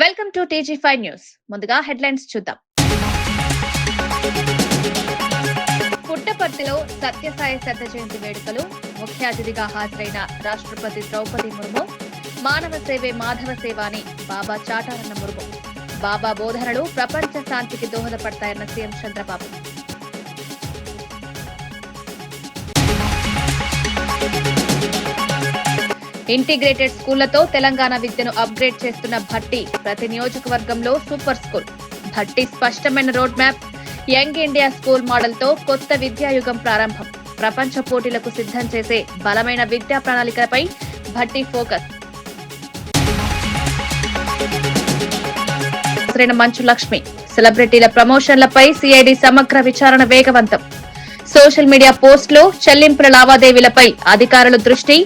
Welcome to TG5 news. ముందుగా headlines చూద్దాం. పుట్టపర్తిలో సత్యసాయి శత జయంతి వేడుకలు. ముఖ్య అతిథిగా హాజరైన రాష్ట్రపతి ద్రౌపది ముర్ము. మానవ సేవే మాధవ సేవ అని బాబా చాటారన్న ముర్ము. బాబా బోధనలు ప్రపంచ శాంతికి దోహదపడతాయన్న సీఎం చంద్రబాబు. ఇంటిగ్రేటెడ్ స్కూళ్లతో తెలంగాణ విద్యను అప్గ్రేడ్ చేస్తున్న భట్టి. ప్రతి నియోజకవర్గంలో సూపర్ స్కూల్. భట్టి స్పష్టమైన road map. Young India school model తో కొత్త విద్యాయుగం ప్రారంభం. ప్రపంచ పోటీలకు సిద్ధం చేసే బలమైన విద్యా ప్రణాళికపై భట్టి ఫోకస్. మంచు లక్ష్మి. సెలబ్రిటీల ప్రమోషన్లపై సిఐడి సమగ్ర విచారణ వేగవంతం. సోషల్ మీడియా పోస్టులు, చెల్లింపుల లావాదేవీలపై అధికారుల దృష్టి.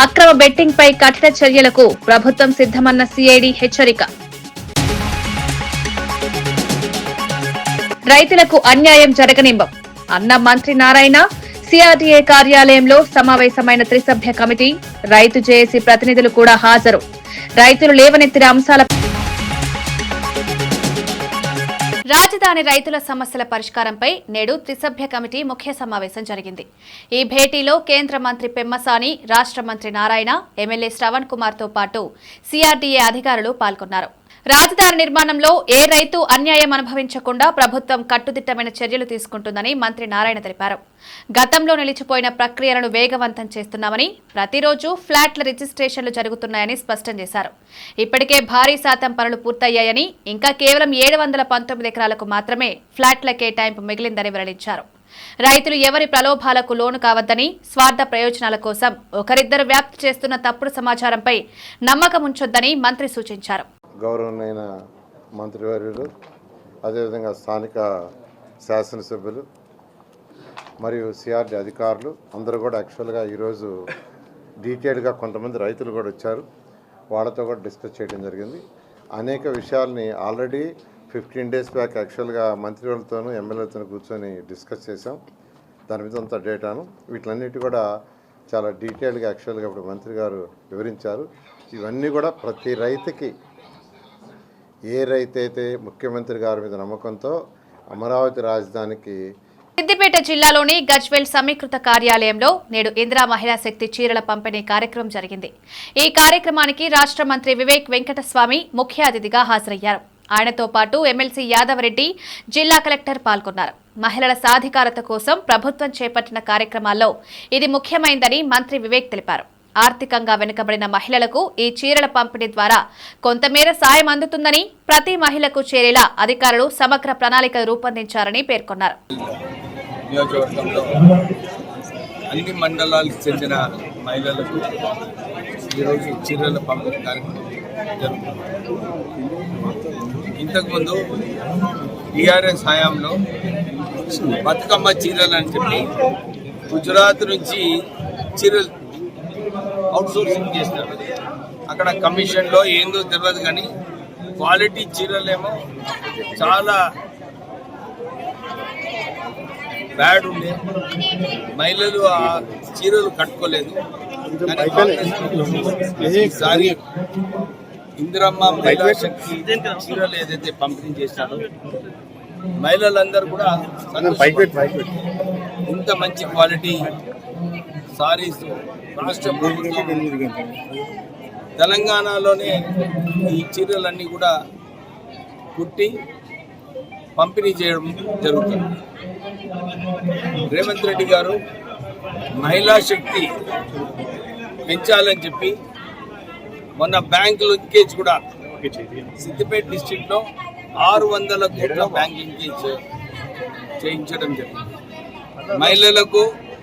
అక్రమ బెట్టింగ్ పై కఠిన చర్యలకు ప్రభుత్వం సిద్దమన్న సిఐడి హెచ్చరిక. రైతులకు అన్యాయం జరగనివ్వం అన్న మంత్రి నారాయణ. సిఆర్డీఏ కార్యాలయంలో సమావేశమైన త్రిసభ్య కమిటీ. రైతు జేఏసీ ప్రతినిధులు కూడా హాజరు. రైతులు లేవనెత్తిన అంశాల రాజధాని రైతుల సమస్యల పరిష్కారంపై నేడు త్రిసభ్య కమిటీ ముఖ్య సమావేశం జరిగింది. ఈ భేటీలో కేంద్ర మంత్రి పెమ్మసాని, రాష్ట్ర మంత్రి నారాయణ, ఎమ్మెల్యే శ్రవణ్ కుమార్ తో పాటు సిఆర్డీఏ అధికారులు పాల్గొన్నారు. రాజధాని నిర్మాణంలో ఏ రైతు అన్యాయం అనుభవించకుండా ప్రభుత్వం కట్టుదిట్టమైన చర్యలు తీసుకుంటుందని మంత్రి నారాయణ తెలిపారు. గతంలో నిలిచిపోయిన ప్రక్రియలను వేగవంతం చేస్తున్నామని, ప్రతిరోజు ఫ్లాట్ల రిజిస్ట్రేషన్లు జరుగుతున్నాయని స్పష్టం చేశారు. ఇప్పటికే భారీ శాతం పనులు పూర్తయ్యాయని, ఇంకా కేవలం 719 ఎకరాలకు మాత్రమే ఫ్లాట్ల కేటాయింపు మిగిలిందని వెల్లడించారు. రైతులు ఎవరి ప్రలోభాలకు లోను కావద్దని, స్వార్థ ప్రయోజనాల కోసం ఒకరిద్దరు వ్యాప్తి చేస్తున్న తప్పుడు సమాచారంపై నమ్మకం ఉంచొద్దని మంత్రి సూచించారు. గౌరవనీయ మంత్రివర్యులు, అదేవిధంగా స్థానిక శాసనసభ్యులు మరియు సిఆర్డీ అధికారులు అందరూ కూడా యాక్చువల్గా ఈరోజు డీటెయిల్గా కొంతమంది రైతులు కూడా వచ్చారు. వాళ్ళతో కూడా డిస్కస్ చేయడం జరిగింది. అనేక విషయాల్ని ఆల్రెడీ 15 days బ్యాక్ యాక్చువల్గా మంత్రివర్యులతోనూ ఎమ్మెల్యేలతోనూ కూర్చొని డిస్కస్ చేసాం. దాని మీద అంత డేటాను వీటిలన్నిటి కూడా చాలా డీటెయిల్గా యాక్చువల్గా ఇప్పుడు మంత్రి గారు వివరించారు. ఇవన్నీ కూడా ప్రతి రైతుకి, ఏ రైతైతే ముఖ్యమంత్రి గారి మీద నమ్మకంతో అమరావతి రాజధానికి. సిద్దిపేట జిల్లాలోని గజ్వేల్ సమీకృత కార్యాలయంలో నేడు ఇందిరా మహిళా శక్తి చీరల పంపిణీ కార్యక్రమం జరిగింది. ఈ కార్యక్రమానికి రాష్ట్ర మంత్రి వివేక్ వెంకటస్వామి ముఖ్య అతిథిగా హాజరయ్యారు. ఆయనతో పాటు ఎమ్మెల్సీ యాదవరెడ్డి, జిల్లా కలెక్టర్ పాల్గొన్నారు. మహిళల సాధికారత కోసం ప్రభుత్వం చేపట్టిన కార్యక్రమాల్లో ఇది ముఖ్యమైందని మంత్రి వివేక్ తెలిపారు. ఆర్థికంగా వెనుకబడిన మహిళలకు ఈ చీరల పంపిణీ ద్వారా కొంతమేర సాయం అందుతుందని, ప్రతి మహిళకు చేరేలా అధికారులు సమగ్ర ప్రణాళిక రూపొందించారని పేర్కొన్నారు. అన్ని మండలాలకు చెందిన మహిళలకు ఈరోజు చీరల పంపిణీ కార్యక్రమం జరుగుతుంది. ఇంతకుముందు టీఆర్ఎస్ హయాంలో బతుకమ్మ చీరలు అని చెప్పి గుజరాత్ నుంచి చీరలు అవుట్సోర్సింగ్ చేస్తారు. అక్కడ కమిషన్లో ఏందో తెలియదు, కానీ క్వాలిటీ చీరలేమో చాలా బ్యాడ్ ఉండే. మహిళలు ఆ చీరలు కట్టుకోలేదు. ఈసారి ఇందిరమ్మ మహిళా శక్తి చీరలు ఏదైతే పంపిణీ చేశారో మహిళలందరూ కూడా ఇంత మంచి క్వాలిటీ సారీస్ రాష్ట్ర ప్రభుత్వం తెలంగాణలోనే ఈ చీరలన్నీ కూడా కుట్టి పంపిణీ చేయడం జరుగుతుంది. రేవంత్ రెడ్డి గారు మహిళా శక్తి పెంచాలని చెప్పి మొన్న బ్యాంకు లింకేజ్ కూడా సిద్దిపేట డిస్ట్రిక్ట్లో 600 కోట్ల బ్యాంక్ లింకేజ్ చేయించడం జరిగింది. మహిళలకు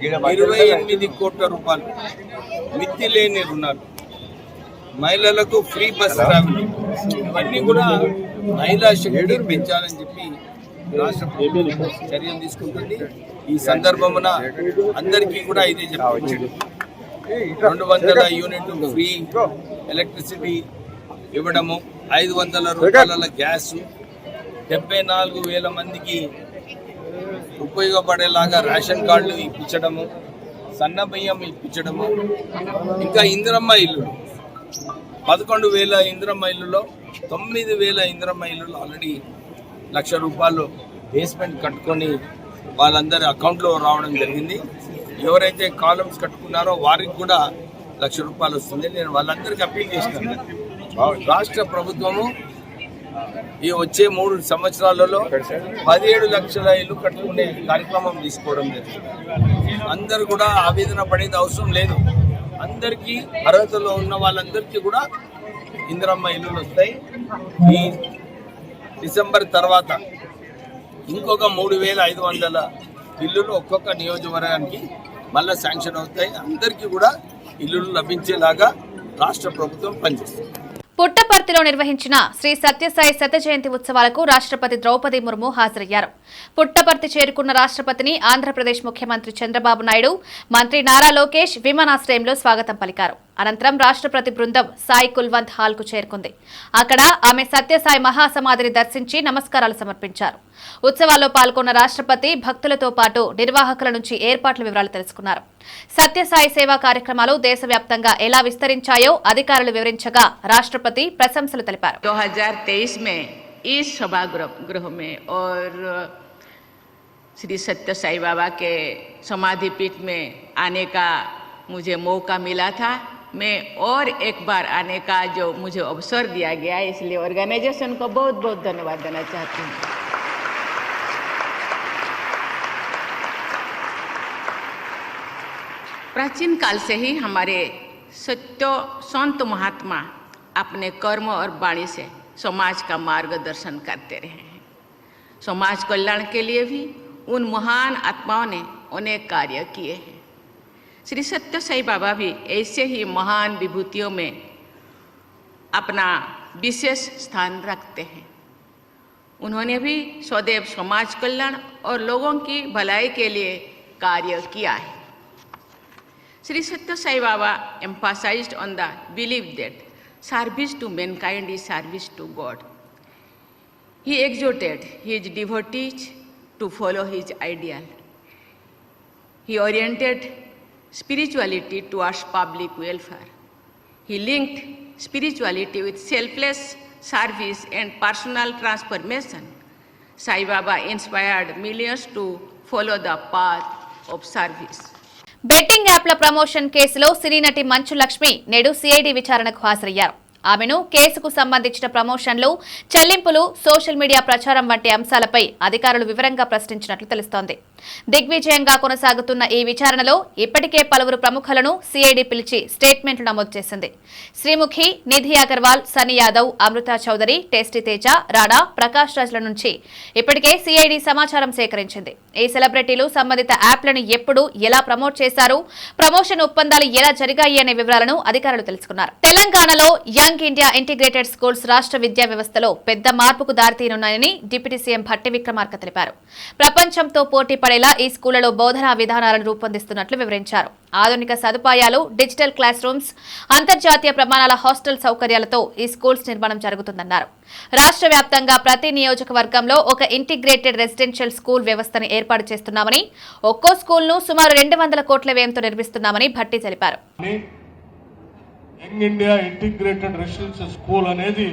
28 కోట్ల రూపాయలు మిత్తి లేని రుణాలు, మహిళలకు ఫ్రీ బస్ ట్రావెల్, ఇవన్నీ కూడా మహిళా శక్తి పెంచాలని చెప్పి రాష్ట్ర ప్రభుత్వం చర్యలు తీసుకుంటుంది. ఈ సందర్భమున అందరికీ కూడా ఇదే చెప్పవచ్చు. 200 యూనిట్లు ఫ్రీ ఎలక్ట్రిసిటీ ఇవ్వడము, 500 రూపాయల గ్యాసు, 74,000 మందికి ఉపయోగపడేలాగా రేషన్ కార్డులు ఇప్పించడము, సన్న బియ్యం ఇప్పించడము, ఇంకా ఇందిరమ్మ ఇల్లు 11,000 ఇందిరమ్మ ఇల్లులో 9,000 ఇందిరమ్మ ఇల్లులో ఆల్రెడీ ₹1,00,000 బేస్మెంట్ కట్టుకొని వాళ్ళందరి అకౌంట్లో రావడం జరిగింది. ఎవరైతే కాలమ్స్ కట్టుకున్నారో వారికి కూడా ₹1,00,000 వస్తుంది. నేను వాళ్ళందరికీ అప్పీల్ చేసినాను, రాష్ట్ర ప్రభుత్వము ఈ వచ్చే 3 సంవత్సరాలలో 17 లక్షల ఇల్లు కట్టుకునే కార్యక్రమం తీసుకోవడం జరిగింది. అందరూ కూడా ఆవేదన పడేది అవసరం లేదు. అందరికీ అర్హతలో ఉన్న వాళ్ళందరికీ కూడా ఇందిరమ్మ ఇల్లులు వస్తాయి. ఈ డిసెంబర్ తర్వాత ఇంకొక 3,500 ఇల్లులు ఒక్కొక్క నియోజకవర్గానికి మళ్ళీ శాంక్షన్ అవుతాయి. అందరికీ కూడా ఇల్లులు లభించేలాగా రాష్ట్ర ప్రభుత్వం పనిచేస్తుంది. పుట్టపర్తిలో నిర్వహించిన శ్రీ సత్యసాయి శత జయంతి ఉత్సవాలకు రాష్ట్రపతి ద్రౌపది ముర్ము హాజరయ్యారు. పుట్టపర్తి చేరుకున్న రాష్ట్రపతిని ఆంధ్రప్రదేశ్ ముఖ్యమంత్రి చంద్రబాబు నాయుడు, మంత్రి నారా లోకేష్ విమానాశ్రయంలో స్వాగతం పలికారు. అనంతరం రాష్ట్రపతి బృందం సాయి కుల్వంత్ హాల్ కు చేరుకుంది. అక్కడ ఆమె సత్యసాయి మహాసమాధిని దర్శించి నమస్కారాలు సమర్పించారు. ఉత్సవాల్లో పాల్గొన్న రాష్ట్రపతి భక్తులతో పాటు నిర్వాహకుల నుంచి ఏర్పాట్ల వివరాలు తెలుసుకున్నారు. సత్యసాయి సేవా కార్యక్రమాలు దేశవ్యాప్తంగా ఎలా విస్తరించాయో అధికారులు వివరించగా రాష్ట్రపతి ప్రశంసలు తెలిపారు. 2023 में इस सभागृह में और श्री सत्य साई बाबा के समाधि पीठ में आने का मुझे मौका मिला था. मैं और एक बार आने का जो मुझे अवसर दिया गया, इसलिए ऑर्गेनाइजेशन को बहुत बहुत धन्यवाद देना चाहती हूँ. प्राचीन काल से ही हमारे सत्य संत महात्मा अपने कर्म और वाणी से समाज का मार्गदर्शन करते रहे हैं. समाज कल्याण के लिए भी उन महान आत्माओं ने अनेक कार्य किए हैं. श्री सत्य साई बाबा भी ऐसे ही महान विभूतियों में अपना विशेष स्थान रखते हैं. उन्होंने भी सदैव समाज कल्याण और लोगों की भलाई के लिए कार्य किया है. Sri Satya Sai Baba emphasized on the belief that service to mankind is service to God. He exhorted his devotees to follow his ideal. He oriented spirituality towards public welfare. He linked spirituality with selfless service and personal transformation. Sai Baba inspired millions to follow the path of service. Betting యాప్ల promotion కేసులో సినీ నటి మంచు లక్ష్మి నేడు CID విచారణకు హాజరయ్యారు. ఆమెను కేసుకు సంబంధించిన ప్రమోషన్లు, చెల్లింపులు, సోషల్ మీడియా ప్రచారం వంటి అంశాలపై అధికారులు వివరంగా ప్రశ్నించినట్లు తెలుస్తోంది. దిగ్విజయంగా కొనసాగుతున్న ఈ విచారణలో ఇప్పటికే పలువురు ప్రముఖులను సిఐడి పిలిచి స్టేట్మెంట్లు నమోదు చేసింది. శ్రీముఖి, నిధి అగర్వాల్, సన్నీ యాదవ్, అమృత చౌదరి, టేస్టీ తేజ, రాణా, ప్రకాష్ రాజ్ల నుంచి ఇప్పటికే సిఐడి సమాచారం సేకరించింది. ఈ సెలబ్రిటీలు సంబంధిత యాప్లను ఎప్పుడు, ఎలా ప్రమోట్ చేశారు, ప్రమోషన్ ఒప్పందాలు ఎలా జరిగాయి అనే వివరాలను అధికారులు తెలుసుకున్నారు. తెలంగాణలో యంగ్ ఇండియా ఇంటిగ్రేటెడ్ స్కూల్స్ రాష్ట్ర విద్యా వ్యవస్థలో పెద్ద మార్పుకు దారితీనున్నాయని డిప్యూటీ సీఎం భట్టి విక్రమార్క తెలిపారు. ప్రపంచంతో పోటీ పడేలా ఈ స్కూళ్లలో బోధనా విధానాలను రూపొందిస్తున్నట్లు వివరించారు. ఆధునిక సదుపాయాలు, డిజిటల్ క్లాస్ రూమ్స్, అంతర్జాతీయ ప్రమాణాల హాస్టల్ సౌకర్యాలతో ఈ స్కూల్స్ నిర్మాణం జరుగుతుందన్నారు. రాష్ట్ర వ్యాప్తంగా ప్రతి నియోజకవర్గంలో ఒక ఇంటిగ్రేటెడ్ రెసిడెన్షియల్ స్కూల్ వ్యవస్థను ఏర్పాటు చేస్తున్నామని, ఒక్కో స్కూల్ను సుమారు 200 కోట్ల వ్యయంతో నిర్మిస్తున్నామని భట్టి తెలిపారు. Young India integrated residential school అనేది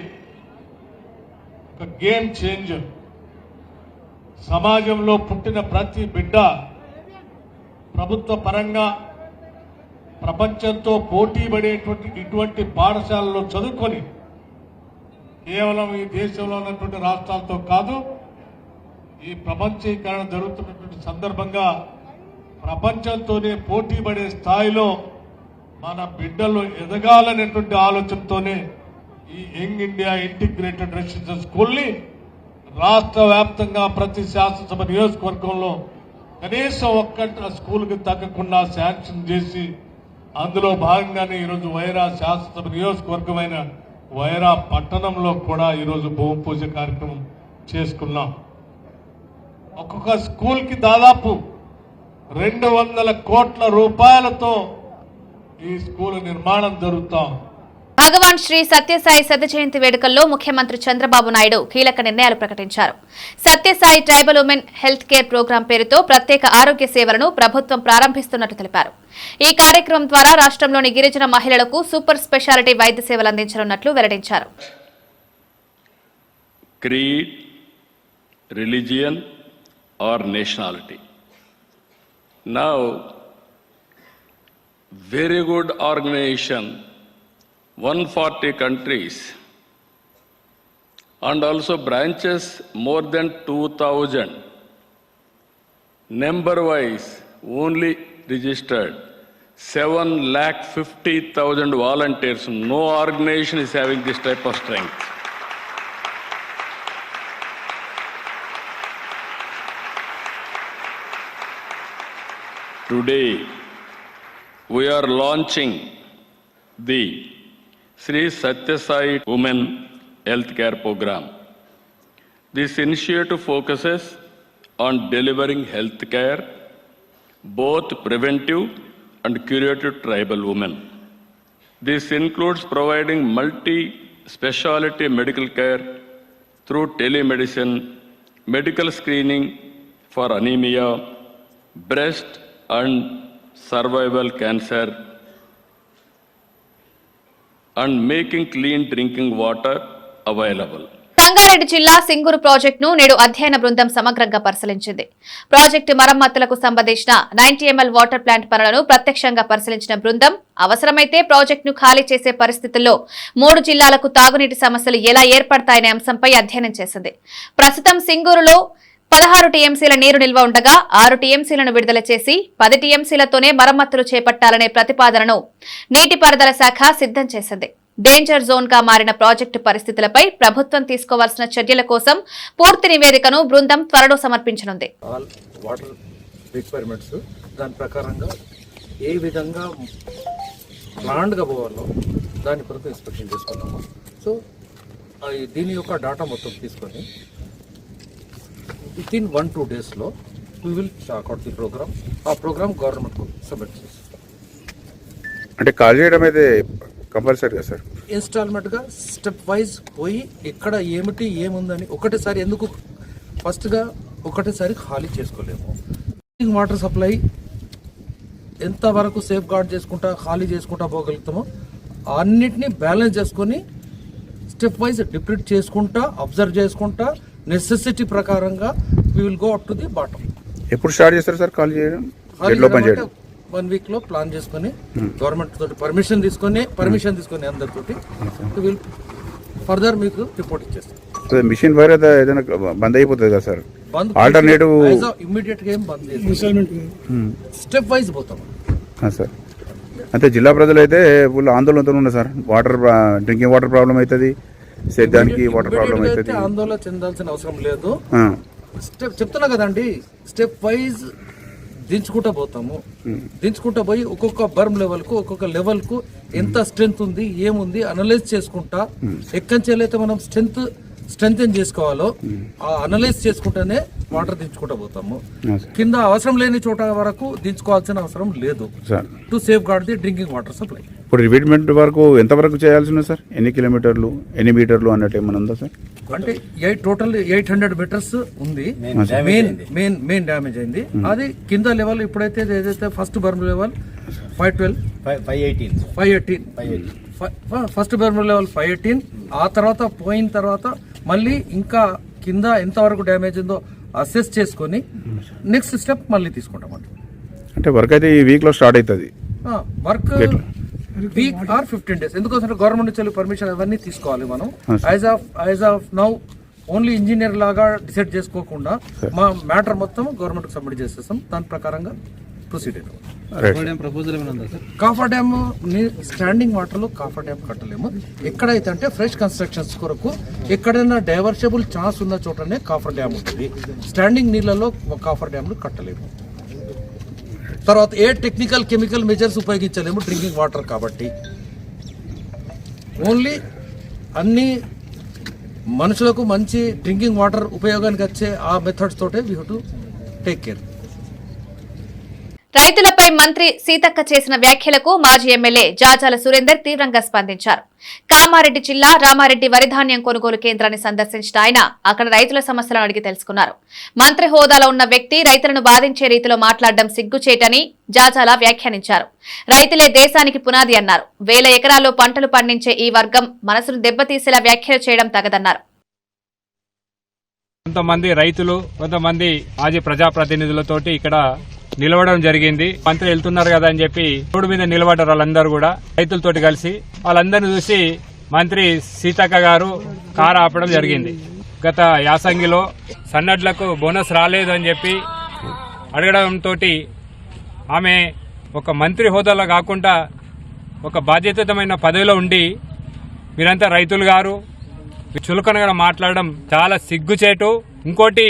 ఒక గేమ్ చేంజర్. సమాజంలో పుట్టిన ప్రతి బిడ్డ ప్రభుత్వ పరంగా ప్రపంచంతో పోటీ పడేటువంటి ఇటువంటి పాఠశాలలో చదువుకొని కేవలం ఈ దేశంలో ఉన్నటువంటి రాష్ట్రాలతో కాదు, ఈ ప్రపంచీకరణ జరుగుతున్నటువంటి సందర్భంగా ప్రపంచంతోనే పోటీ పడే స్థాయిలో మన బిడ్డలు ఎదగాలనేటువంటి ఆలోచనతోనే ఈ యంగ్ ఇండియా ఇంటిగ్రేటెడ్ రెసిడెన్షియల్ స్కూల్ని రాష్ట్ర వ్యాప్తంగా ప్రతి శాసనసభ నియోజకవర్గంలో కనీసం ఒక్క స్కూల్కి తగ్గకుండా శాంక్షన్ చేసి, అందులో భాగంగానే ఈరోజు వైరా శాసనసభ నియోజకవర్గమైన వైరా పట్టణంలో కూడా ఈరోజు భూమి పూజ కార్యక్రమం చేసుకున్నాం. ఒక్కొక్క స్కూల్కి దాదాపు 200 కోట్ల రూపాయలతో ఈ స్కూల్ నిర్మాణం జరుగుతాం. భగవాన్ శ్రీ సత్యసాయి శత జయంతి వేడుకల్లో ముఖ్యమంత్రి చంద్రబాబు నాయుడు కీలక నిర్ణయాలు ప్రకటించారు. Sathya Sai tribal women health care programme పేరుతో ప్రత్యేక ఆరోగ్య సేవలను ప్రభుత్వం ప్రారంభిస్తున్నట్టు తెలిపారు. ఈ కార్యక్రమం ద్వారా రాష్ట్రంలోని గిరిజన మహిళలకు సూపర్ స్పెషాలిటీ వైద్య సేవలు అందించనున్నట్లు వెల్లడించారు. Creed, religion or nationality. Now, very good organization, 140 countries, and also branches more than 2,000. Number-wise, only registered 7,50,000 volunteers. No organization is having this type of strength. Today, we are launching the Sri Satya Sai Women Healthcare Program. This initiative focuses on delivering health care, both preventive and curative tribal women. This includes providing multi-speciality medical care through telemedicine, medical screening for anemia, breast and cervical cancer, and making clean drinking water available. Sangareddy జిల్లా సింగూరు ప్రాజెక్టును నేడు అధ్యయన బృందం సమగ్రంగా పరిశీలించింది. Project మరమ్మతులకు సంబంధించిన 90 ml water plant పనులను ప్రత్యక్షంగా పరిశీలించిన బృందం అవసరమైతే ప్రాజెక్టును ఖాళీ చేసే పరిస్థితుల్లో 3 జిల్లాలకు తాగునీటి సమస్యలు ఎలా ఏర్పడతాయనే అంశంపై అధ్యయనం చేసింది. ప్రస్తుతం సింగూరులో 16 టీఎంసీల నీరు నిల్వ ఉండగా 6 టీఎంసీలను విడుదల చేసి 10 టీఎంసీలతోనే మరమ్మతులు చేపట్టాలనే ప్రతిపాదనను నీటిపారుదల శాఖ సిద్ధం చేసింది. డేంజర్ జోన్ గా మారిన ప్రాజెక్టు పరిస్థితులపై ప్రభుత్వం తీసుకోవాల్సిన చర్యల కోసం పూర్తి నివేదికను బృందం త్వరలో సమర్పించనుంది. వాటర్ రిక్వైర్మెంట్స్ దాని ప్రకారంగా ఏ విధంగా ప్లాన్డ్గా పోవాలో దాని కొరకు ఇన్స్పెక్షన్ చేసుకున్నాము. సో దీని యొక్క డాటా మొత్తం తీసుకొని విత్ ఇన్ 1-2 డేస్లో we will chalk out the programme. ఆ ప్రోగ్రామ్ గవర్నమెంట్కు సబ్మిట్ చేస్తాం. అంటే కాల్ చేయడం అయితే కంపల్సరీగా సార్ ఇన్స్టాల్మెంట్గా స్టెప్ వైజ్ పోయి ఇక్కడ ఏమిటి ఏముందని ఒకటేసారి ఎందుకు ఫస్ట్గా ఒకటేసారి ఖాళీ చేసుకోలేము. వాటర్ సప్లై ఎంతవరకు సేఫ్ గార్డ్ చేసుకుంటా ఖాళీ చేసుకుంటా పోగలుగుతామో అన్నిటినీ బ్యాలెన్స్ చేసుకొని స్టెప్ వైజ్ డిప్లీట్ చేసుకుంటా అబ్జర్వ్ చేసుకుంటా నెసెసిటీ ప్రకారంగా we will go up to the bottom. ఎప్పుడు స్టార్ట్ చేస్తారు సార్ కాల్ చేయడం? 1 వీక్ లో ప్లాన్ చేసుకొని గవర్నమెంట్ తోటి పర్మిషన్ తీసుకొని అందరితోటి విల్ ఫర్దర్ మీకు రిపోర్ట్ ఇచ్చేస్తాం. మిషన్ వైర్ ఏదైనా బంద్ అయిపోతుంది కదా సార్? ఆల్టర్నేటివ్ ఇమ్మీడియట్ గా ఏం బంద్ చేస్తాం, స్టెప్ వైజ్ పోతాం సార్. అంటే జిల్లా ప్రజలు అయితే ఫుల్ ఆందోళనతో ఉన్నారు sir. Water drinking water problem అవుతుంది, సేద్యానికి వాటర్ ప్రాబ్లం అవుతుంది. ఆందోళన చెందాల్సిన అవసరం లేదు. స్టెప్ చెప్తున్నా కదండి, స్టెప్ వైజ్ దించుకుంటా పోతాము. దించుకుంటా పోయి ఒక్కొక్క బర్మ్ లెవెల్కు ఒక్కొక్క లెవెల్కు ఎంత స్ట్రెంత్ ఉంది ఏముంది అనలైజ్ చేసుకుంటా ఎక్కడి నుంచి అయితే మనం స్ట్రెంగ్ చేసుకోవాలో ఆ అనలైజ్ చేసుకుంటేనే వాటర్ దించుకుంటా పోతాము. కింద అవసరం లేని చోట వరకు దించుకోవాల్సిన అవసరం లేదు to safeguard the drinking water supply. ఇప్పుడు రిపీట్మెంట్ వరకు ఎంత వరకు చేయాల్సి ఉంది సార్? ఎన్ని కిలోమీటర్లు ఎన్ని మీటర్లు అన్నట్టు ఏమైనా ఉందా సార్? అంటే టోటల్ 800 మీటర్స్ ఉంది. మెయిన్ డ్యామేజ్ అయింది. అది కింద లెవెల్ ఇప్పుడైతే ఏదైతే first berm level 518 first berm level 518. ఆ తర్వాత పోయిన తర్వాత మళ్ళీ ఇంకా కింద ఎంతవరకు డ్యామేజ్ ఉందో అసెస్ చేసుకొని నెక్స్ట్ స్టెప్ మళ్ళీ తీసుకుంటాం. అంటే వర్క్ అయితే ఈ వీక్ లో స్టార్ట్ అవుతుంది. Work week or 15 days. ఎందుకోసం గవర్నమెంట్ నుంచి పర్మిషన్ అవన్నీ తీసుకోవాలి మనం. As of now only engineer లాగా డిసైడ్ చేసుకోకుండా మా మ్యాటర్ మొత్తం గవర్నమెంట్ కి సబ్మిట్ చేసేస్తాం. దాని ప్రకారంగా ప్రొసీడ్ అవుతాం. కాఫర్ డ్యామ్ స్టాండింగ్ వాటర్ లో కాఫర్ డ్యామ్ కట్టలేము. ఎక్కడైతే అంటే ఫ్రెష్ కన్స్ట్రక్షన్స్ కొరకు ఎక్కడైనా డైవర్షబుల్ ఛాన్స్ ఉన్న చోటనే కాఫర్ డ్యామ్ ఉంటుంది. స్టాండింగ్ నీళ్లలో కాఫర్ డ్యామ్ కట్టలేము. తర్వాత ఏ టెక్నికల్ కెమికల్ మెజర్స్ ఉపయోగించలేము డ్రింకింగ్ వాటర్ కాబట్టి. ఓన్లీ అన్ని మనుషులకు మంచి డ్రింకింగ్ వాటర్ ఉపయోగానికి వచ్చే ఆ మెథడ్స్ తోటే we have to take care. రైతులపై మంత్రి సీతక్క చేసిన వ్యాఖ్యలకు మాజీ ఎమ్మెల్యే జాజాల సురేందర్ తీవ్రంగా స్పందించారు. కామారెడ్డి జిల్లా రామారెడ్డి వరిధాన్యం కొనుగోలు కేంద్రాన్ని సందర్శించిన ఆయన అక్కడ రైతుల సమస్యలను అడిగి తెలుసుకున్నారు. మంత్రి హోదాలో ఉన్న వ్యక్తి రైతులను బాధించే రీతిలో మాట్లాడడం సిగ్గుచేటని జాజాల వ్యాఖ్యానించారు. రైతులే దేశానికి పునాది అన్నారు. 1000 ఎకరాల్లో పంటలు పండించే ఈ వర్గం మనసును దెబ్బతీసేలా వ్యాఖ్యలు చేయడం తగదన్నారు. కొంతమంది రైతులు కొంతమంది మాజీ ప్రజాప్రతినిధులతోటి ఇక్కడ నిలవడం జరిగింది. మంత్రి వెళ్తున్నారు కదా అని చెప్పి రోడ్డు మీద నిలబడ్డారు. వాళ్ళందరూ కూడా రైతులతోటి కలిసి వాళ్ళందరినీ చూసి మంత్రి సీతక్క గారు కారు ఆపడం జరిగింది. గత యాసంగిలో సన్నడ్లకు బోనస్ రాలేదు అని చెప్పి అడగడంతో ఆమె ఒక మంత్రి హోదాలో కాకుండా ఒక బాధ్యతమైన పదవిలో ఉండి మీరంతా రైతులు గారు చులకనగా మాట్లాడడం చాలా సిగ్గుచేటు. ఇంకోటి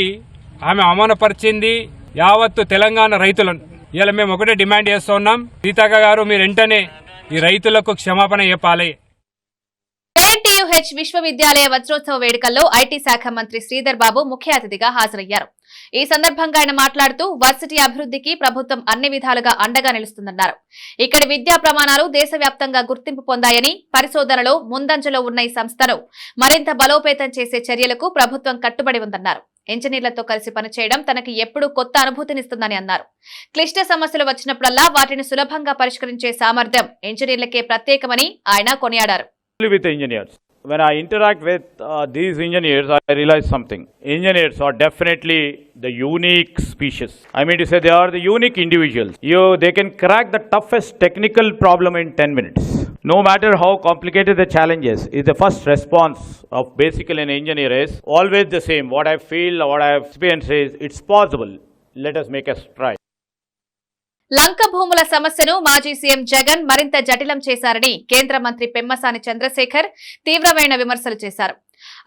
ఆమె అవమానపరిచింది యావత్తు తెలంగాణ రైతులను. ఇలా మేము ఒకటే డిమాండ్ చేస్తూ ఉన్నాం, సీతక్క గారు మీరు వెంటనే ఈ రైతులకు క్షమాపణ చెప్పాలి. కేటీయూహెచ్ విశ్వవిద్యాలయ వజ్రోత్సవ వేడుకల్లో ఐటీ శాఖ మంత్రి శ్రీధర్ బాబు ముఖ్య అతిథిగా హాజరయ్యారు. ఈ సందర్భంగా ఆయన మాట్లాడుతూ వర్సిటీ అభివృద్ధికి ప్రభుత్వం అన్ని విధాలుగా అండగా నిలుస్తుందన్నారు. ఇక్కడి విద్యా ప్రమాణాలు దేశవ్యాప్తంగా గుర్తింపు పొందాయని, పరిశోధనలో ముందంజలో ఉన్న ఈ సంస్థను మరింత బలోపేతం చేసే చర్యలకు ప్రభుత్వం కట్టుబడి ఉందన్నారు. ఇంజనీర్లతో కలిసి పనిచేయడం తనకి ఎప్పుడూ కొత్త అనుభూతినిస్తుందని అన్నారు. క్లిష్ట సమస్యలు వచ్చినప్పుడల్లా వాటిని సులభంగా పరిష్కరించే సామర్థ్యం ఇంజనీర్లకే ప్రత్యేకమని ఆయన కొనియాడారు. When I interact with these engineers, I realize something. Engineers are definitely the unique species. I mean to say they are the unique individuals. They can crack the toughest technical problem in 10 minutes. No matter how complicated the challenge is the first response of basically an engineer is always the same. What I feel, what I have experienced is, it's possible. Let us make us try. లంక భూముల సమస్యను మాజీ CM Jagan మరింత జటిలం చేశారని కేంద్ర మంత్రి పెమ్మసాని చంద్రశేఖర్ తీవ్రమైన విమర్శలు చేశారు.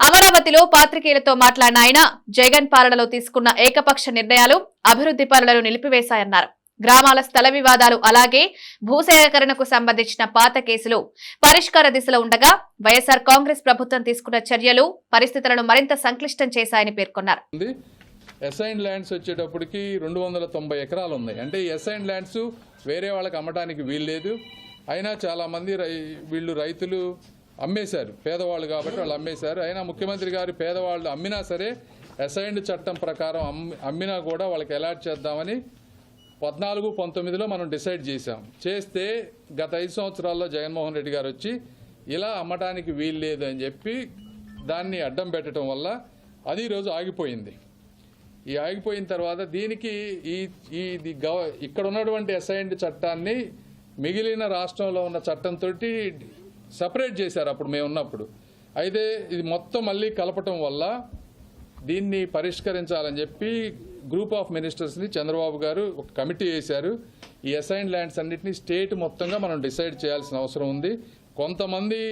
అమరావతిలో పాత్రికేయులతో మాట్లాడిన ఆయన జగన్ పాలనలో తీసుకున్న ఏకపక్ష నిర్ణయాలు అభివృద్ధి పనులను నిలిపివేశాయన్నారు. గ్రామాల స్థల వివాదాలు అలాగే భూసేకరణకు సంబంధించిన పాత కేసులు పరిష్కార దిశలో ఉండగా వైఎస్ఆర్ కాంగ్రెస్ ప్రభుత్వం తీసుకున్న చర్యలు పరిస్థితులను మరింత సంక్లిష్టం చేశాయని పేర్కొన్నారు. అసైన్ ల్యాండ్స్ వచ్చేటప్పటికి 290 ఎకరాలు ఉన్నాయి. అంటే ఈ అసైన్ ల్యాండ్స్ వేరే వాళ్ళకి అమ్మడానికి వీల్లేదు. అయినా చాలామంది వీళ్ళు రైతులు అమ్మేశారు, పేదవాళ్ళు కాబట్టి వాళ్ళు అమ్మేశారు. అయినా ముఖ్యమంత్రి గారు పేదవాళ్ళు అమ్మినా సరే అసైన్డ్ చట్టం ప్రకారం అమ్మినా కూడా వాళ్ళకి అలాట్ చేద్దామని 14-19లో మనం డిసైడ్ చేస్తే గత 5 సంవత్సరాల్లో జగన్మోహన్ రెడ్డి గారు వచ్చి ఇలా అమ్మటానికి వీల్లేదు అని చెప్పి దాన్ని అడ్డం పెట్టడం వల్ల అది ఈరోజు ఆగిపోయింది. ఈ ఆగిపోయిన తర్వాత దీనికి ఇక్కడ ఉన్నటువంటి అసైన్డ్ చట్టాన్ని మిగిలిన రాష్ట్రంలో ఉన్న చట్టంతో సపరేట్ చేశారు అప్పుడు మేము ఉన్నప్పుడు. అయితే ఇది మొత్తం మళ్ళీ కలపటం వల్ల దీన్ని పరిష్కరించాలని చెప్పి గ్రూప్ ఆఫ్ మినిస్టర్స్ని చంద్రబాబు గారు ఒక కమిటీ వేశారు. ఈ అసైన్ ల్యాండ్స్ అన్నింటినీ స్టేట్ మొత్తంగా మనం డిసైడ్ చేయాల్సిన అవసరం ఉంది. కొంతమంది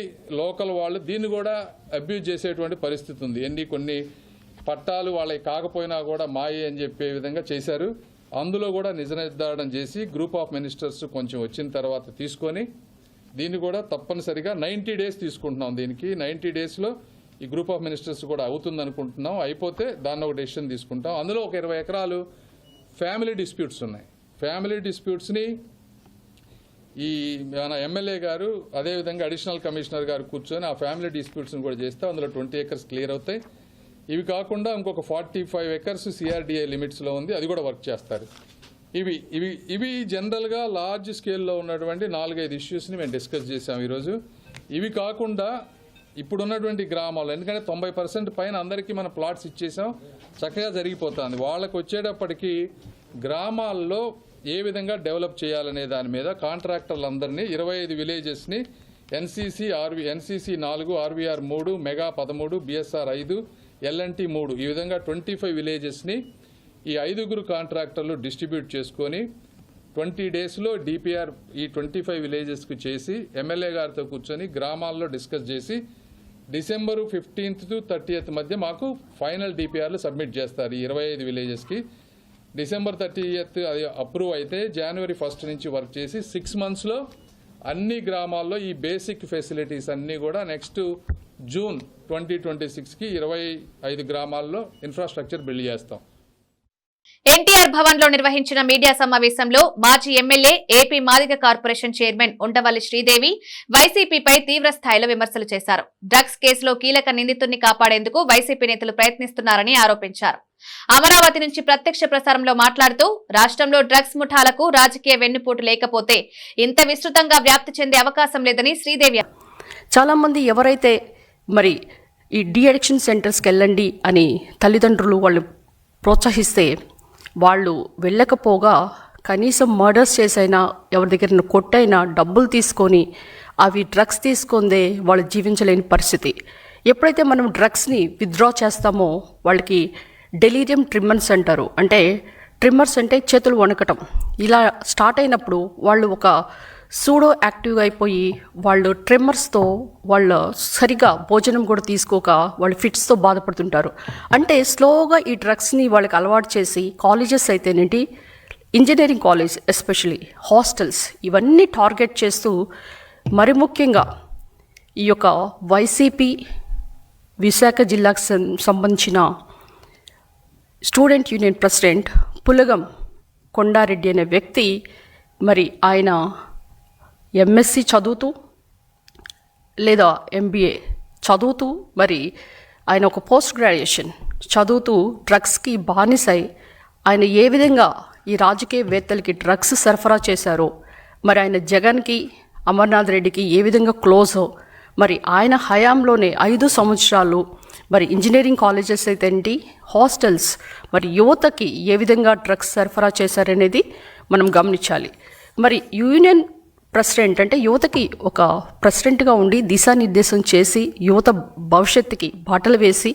లోకల్ వాళ్ళు దీన్ని కూడా అబ్యూజ్ చేసేటువంటి పరిస్థితి ఉంది. కొన్ని పట్టాలు వాళ్ళకి కాకపోయినా కూడా మాయే అని చెప్పే విధంగా చేశారు. అందులో కూడా నిజ నిర్ధారణ చేసి గ్రూప్ ఆఫ్ మినిస్టర్స్ కొంచెం వచ్చిన తర్వాత తీసుకొని దీన్ని కూడా తప్పనిసరిగా 90 డేస్ తీసుకుంటున్నాం. దీనికి 90 డేస్లో ఈ గ్రూప్ ఆఫ్ మినిస్టర్స్ కూడా అవుతుంది అనుకుంటున్నాం. అయిపోతే దాన్ని ఒక డెసిషన్ తీసుకుంటాం. అందులో ఒక 20 ఎకరాలు ఫ్యామిలీ డిస్ప్యూట్స్ ఉన్నాయి. ఫ్యామిలీ డిస్ప్యూట్స్ని ఈ మన ఎమ్మెల్యే గారు అదేవిధంగా అడిషనల్ కమిషనర్ గారు కూర్చొని ఆ ఫ్యామిలీ డిస్ప్యూట్స్ని కూడా చేస్తే అందులో 20 ఎకర్స్ క్లియర్ అవుతాయి. ఇవి కాకుండా ఇంకొక 45 ఎకర్స్ సిఆర్డిఏ లిమిట్స్లో ఉంది, అది కూడా వర్క్ చేస్తారు. ఇవి జనరల్గా లార్జ్ స్కేల్లో ఉన్నటువంటి 4-5 ఇష్యూస్ని మేము డిస్కస్ చేసాం ఈరోజు. ఇవి కాకుండా ఇప్పుడున్నటువంటి గ్రామాలు, ఎందుకంటే 90% పైన అందరికీ మనం ప్లాట్స్ ఇచ్చేసాం, చక్కగా జరిగిపోతుంది. వాళ్ళకు వచ్చేటప్పటికి గ్రామాల్లో ఏ విధంగా డెవలప్ చేయాలనే దాని మీద కాంట్రాక్టర్లందరినీ 25 విలేజెస్ని NCC 4, RVR 3, Mega 13, BSR 5, LNT 3 ఈ విధంగా 25 విలేజెస్ని ఈ 5 కాంట్రాక్టర్లు డిస్ట్రిబ్యూట్ చేసుకొని 20 డేస్లో డిపిఆర్ ఈ 25 విలేజెస్కి చేసి ఎమ్మెల్యే గారితో కూర్చొని గ్రామాల్లో డిస్కస్ చేసి డిసెంబర్ 15th to 30th మధ్య మాకు ఫైనల్ డిపిఆర్లు సబ్మిట్ చేస్తారు. ఈ 25 విలేజెస్కి డిసెంబర్ 30th అది అప్రూవ్ అయితే జనవరి 1st నుంచి వర్క్ చేసి 6 monthsలో అన్ని గ్రామాల్లో ఈ బేసిక్ ఫెసిలిటీస్ అన్నీ కూడా నెక్స్ట్ జూన్ 2026కి 25 గ్రామాల్లో ఇన్ఫ్రాస్ట్రక్చర్ బిల్డ్ చేస్తాం. ఎన్టీఆర్ భవన్ లో నిర్వహించిన మీడియా సమావేశంలో మాజీ MLA AP Madiga corporation chairman Undavalli Sridevi వైసీపీపై తీవ్ర స్థాయిలో విమర్శలు చేశారు. డ్రగ్స్ కేసులో కీలక నిందితుడిని కాపాడేందుకు వైసీపీ నేతలు ప్రయత్నిస్తున్నారని ఆరోపించారు. అమరావతి నుంచి ప్రత్యక్ష ప్రసారంలో మాట్లాడుతూ రాష్ట్రంలో డ్రగ్స్ ముఠాలకు రాజకీయ వెన్నుపోటు లేకపోతే ఇంత విస్తృతంగా వ్యాప్తి చెందే అవకాశం లేదని శ్రీదేవి. చాలా మంది ఎవరైతే మరి ఈ డి అడిక్షన్ సెంటర్స్కి వెళ్ళండి అని తల్లిదండ్రులు వాళ్ళు ప్రోత్సహిస్తే వాళ్ళు వెళ్ళకపోగా కనీసం మర్డర్స్ చేసైనా ఎవరి దగ్గర కొట్టైనా డబ్బులు తీసుకొని అవి డ్రగ్స్ తీసుకుందే వాళ్ళు జీవించలేని పరిస్థితి. ఎప్పుడైతే మనం డ్రగ్స్ని విత్డ్రా చేస్తామో వాళ్ళకి డెలీరియం ట్రిమ్మర్స్ అంటారు. అంటే ట్రిమ్మర్స్ అంటే చేతులు వణకటం. ఇలా స్టార్ట్ అయినప్పుడు వాళ్ళు ఒక సూడో యాక్టివ్గా అయిపోయి వాళ్ళు ట్రిమ్మర్స్తో వాళ్ళు సరిగా భోజనం కూడా తీసుకోక వాళ్ళు ఫిట్స్తో బాధపడుతుంటారు. అంటే స్లోగా ఈ డ్రగ్స్ని వాళ్ళకి అలవాటు చేసి కాలేజెస్ అయితేనేంటి, ఇంజనీరింగ్ కాలేజ్ ఎస్పెషలీ హాస్టల్స్ ఇవన్నీ టార్గెట్ చేస్తూ మరి ముఖ్యంగా ఈ యొక్క వైసీపీ విశాఖ జిల్లాకు సంబంధించిన student union president Pulagam Kondareddy అనే వ్యక్తి మరి ఆయన ఎంఎస్సి చదువుతూ లేదా ఎంబీఏ చదువుతూ మరి ఆయన ఒక పోస్ట్ గ్రాడ్యుయేషన్ చదువుతూ డ్రగ్స్కి బానిసై ఆయన ఏ విధంగా ఈ రాజకీయవేత్తలకి డ్రగ్స్ సరఫరా చేశారో, మరి ఆయన జగన్కి అమర్నాథ్ రెడ్డికి ఏ విధంగా క్లోజో, మరి ఆయన హయాంలోనే 5 సంవత్సరాలు మరి ఇంజనీరింగ్ కాలేజెస్ అయితే ఏంటి, హాస్టల్స్ మరి యువతకి ఏ విధంగా డ్రగ్స్ సరఫరా చేశారనేది మనం గమనించాలి. మరి యూనియన్ ప్రెసిడెంట్ అంటే యువతకి ఒక ప్రెసిడెంట్గా ఉండి దిశానిర్దేశం చేసి యువత భవిష్యత్తుకి బాటలు వేసి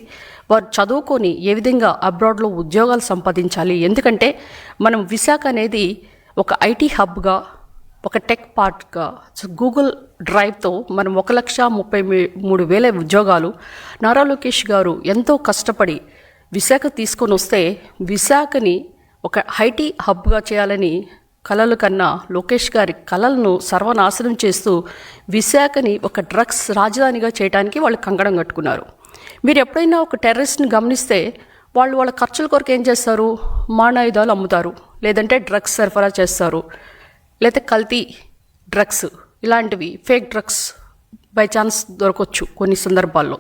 వారు చదువుకొని ఏ విధంగా అబ్రాడ్లో ఉద్యోగాలు సంపాదించాలి. ఎందుకంటే మనం విశాఖ అనేది ఒక ఐటీ హబ్గా, ఒక టెక్ పార్క్గా, గూగుల్ డ్రైవ్తో మనం 1,33,000 ఉద్యోగాలు నారా లోకేష్ గారు ఎంతో కష్టపడి విశాఖ తీసుకొని వస్తే విశాఖని ఒక ఐటీ హబ్గా చేయాలని కలలు కన్నా లోకేష్ గారి కలలను సర్వనాశనం చేస్తూ విశాఖని ఒక డ్రగ్స్ రాజధానిగా చేయడానికి వాళ్ళు కంకణం కట్టుకున్నారు. మీరు ఎప్పుడైనా ఒక టెర్రరిస్ట్ని గమనిస్తే వాళ్ళు వాళ్ళ ఖర్చుల కొరకు ఏం చేస్తారు, మారణాయుధాలు అమ్ముతారు, లేదంటే డ్రగ్స్ సరఫరా చేస్తారు, లేకపోతే కల్తీ డ్రగ్స్ ఇలాంటివి ఫేక్ డ్రగ్స్ బై ఛాన్స్ దొరకవచ్చు కొన్ని సందర్భాల్లో.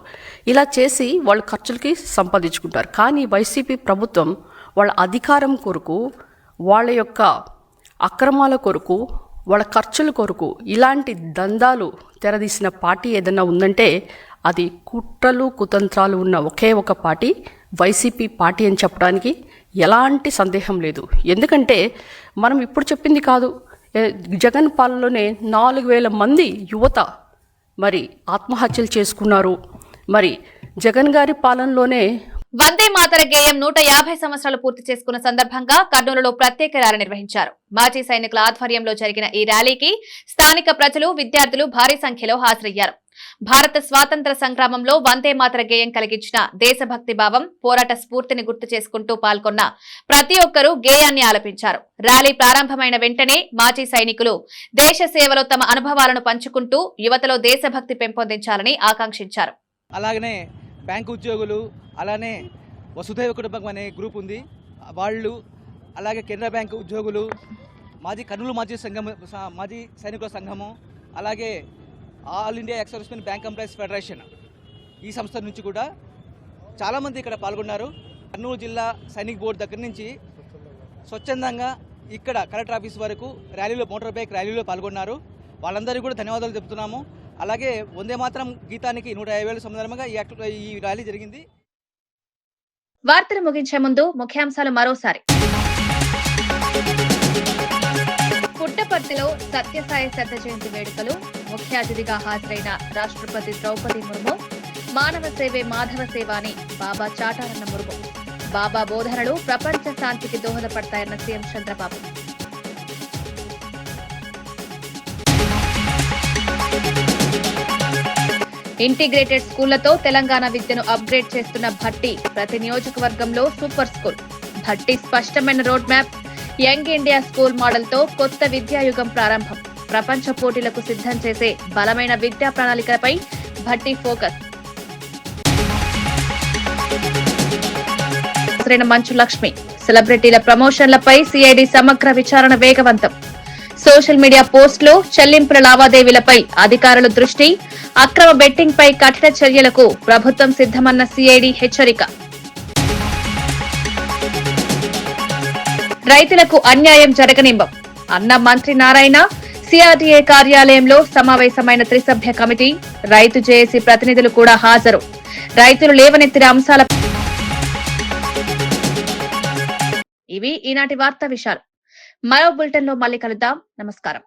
ఇలా చేసి వాళ్ళ ఖర్చులకి సంపాదించుకుంటారు. కానీ వైసీపీ ప్రభుత్వం వాళ్ళ అధికారం కొరకు, వాళ్ళ యొక్క అక్రమాల కొరకు, వాళ్ళ ఖర్చుల కొరకు ఇలాంటి దందాలు తెరదీసిన పార్టీ ఏదైనా ఉందంటే అది కుట్రలు కుతంత్రాలు ఉన్న ఒకే ఒక పార్టీ వైసీపీ పార్టీ అని చెప్పడానికి ఎలాంటి సందేహం లేదు. ఎందుకంటే మనం ఇప్పుడు చెప్పింది కాదు, జగన్ పాలనలోనే 4,000 మంది యువత మరి ఆత్మహత్యలు చేసుకున్నారు. మరి జగన్ గారి పాలనలోనే వందే మాతర గేయం 150 సంవత్సరాలు పూర్తి చేసుకున్న సందర్భంగా కర్నూలులో ప్రత్యేక ర్యాలీ నిర్వహించారు. మాజీ సైనికుల ఆధ్వర్యంలో జరిగిన ఈ ర్యాలీకి స్థానిక ప్రజలు, విద్యార్థులు భారీ సంఖ్యలో హాజరయ్యారు. భారత స్వాతంత్ర సంగ్రామంలో వందే మాతర గేయం కలిగించిన దేశభక్తి భావం, పోరాట స్ఫూర్తిని గుర్తు చేసుకుంటూ పాల్గొన్న ప్రతి ఒక్కరూ గేయాన్ని ఆలపించారు. ర్యాలీ ప్రారంభమైన వెంటనే మాజీ సైనికులు దేశ సేవలో తమ అనుభవాలను పంచుకుంటూ యువతలో దేశభక్తి పెంపొందించాలని ఆకాంక్షించారు. అలాగనే బ్యాంకు ఉద్యోగులు, అలానే వసుధైవ కుటుంబం అనే గ్రూప్ ఉంది, వాళ్ళు, అలాగే కెనరా బ్యాంకు ఉద్యోగులు, కర్నూలు మాజీ సైనికుల సంఘము, అలాగే all India ex servicemen bank employees federation, ఈ సంస్థ నుంచి కూడా చాలామంది ఇక్కడ పాల్గొన్నారు. కర్నూలు జిల్లా సైనిక్ బోర్డు దగ్గర నుంచి స్వచ్ఛందంగా ఇక్కడ కలెక్టర్ ఆఫీస్ వరకు ర్యాలీలో, మోటార్ బైక్ ర్యాలీలో పాల్గొన్నారు. వాళ్ళందరికీ కూడా ధన్యవాదాలు చెప్తున్నాము. అలాగే వందే మాతరం గీతానికి 150 సందర్భంగా ఈ ర్యాలీ జరిగింది. వార్తలు ముగించే ముందు ముఖ్యాంశాలు మరోసారి. పుట్టపర్తిలో సత్యసాయి శత జయంతి వేడుకలు, ముఖ్య అతిథిగా హాజరైన రాష్ట్రపతి ద్రౌపది ముర్ము. మానవ సేవే మాధవ సేవ అని బాబా చాటారన్న ముర్ము. బాబా బోధనలు ప్రపంచ శాంతికి దోహదపడతాయన్న సీఎం చంద్రబాబు. ఇంటిగ్రేటెడ్ స్కూళ్లతో తెలంగాణ విద్యను అప్గ్రేడ్ చేస్తున్న భట్టి. ప్రతి నియోజకవర్గంలో సూపర్ స్కూల్. భట్టి స్పష్టమైన road map. Young India school మోడల్తో కొత్త విద్యాయుగం ప్రారంభం. ప్రపంచ పోటీలకు సిద్ధం చేసే బలమైన విద్యా ప్రణాళికపై భట్టి ఫోకస్. హాజరైన మంచు లక్ష్మి. సెలబ్రిటీల ప్రమోషన్లపై సిఐడి సమగ్ర విచారణ వేగవంతం. సోషల్ మీడియా పోస్టులు, చెల్లింపుల లావాదేవీలపై అధికారుల దృష్టి. అక్రమ బెట్టింగ్ పై కఠిన చర్యలకు ప్రభుత్వం సిద్దమన్న సిఐడి హెచ్చరిక. రైతులకు అన్యాయం జరగనివ్వం అన్న మంత్రి నారాయణ. సిఆర్డీఏ కార్యాలయంలో సమావేశమైన త్రిసభ్య కమిటీ. రైతు జేఏసీ ప్రతినిధులు కూడా హాజరు. రైతులు లేవనెత్తిన అంశాల ఇవి ఈనాటి వార్తా విషయాలు. మరో బులెటిన్ లో మళ్ళీ కలుద్దాం. నమస్కారం.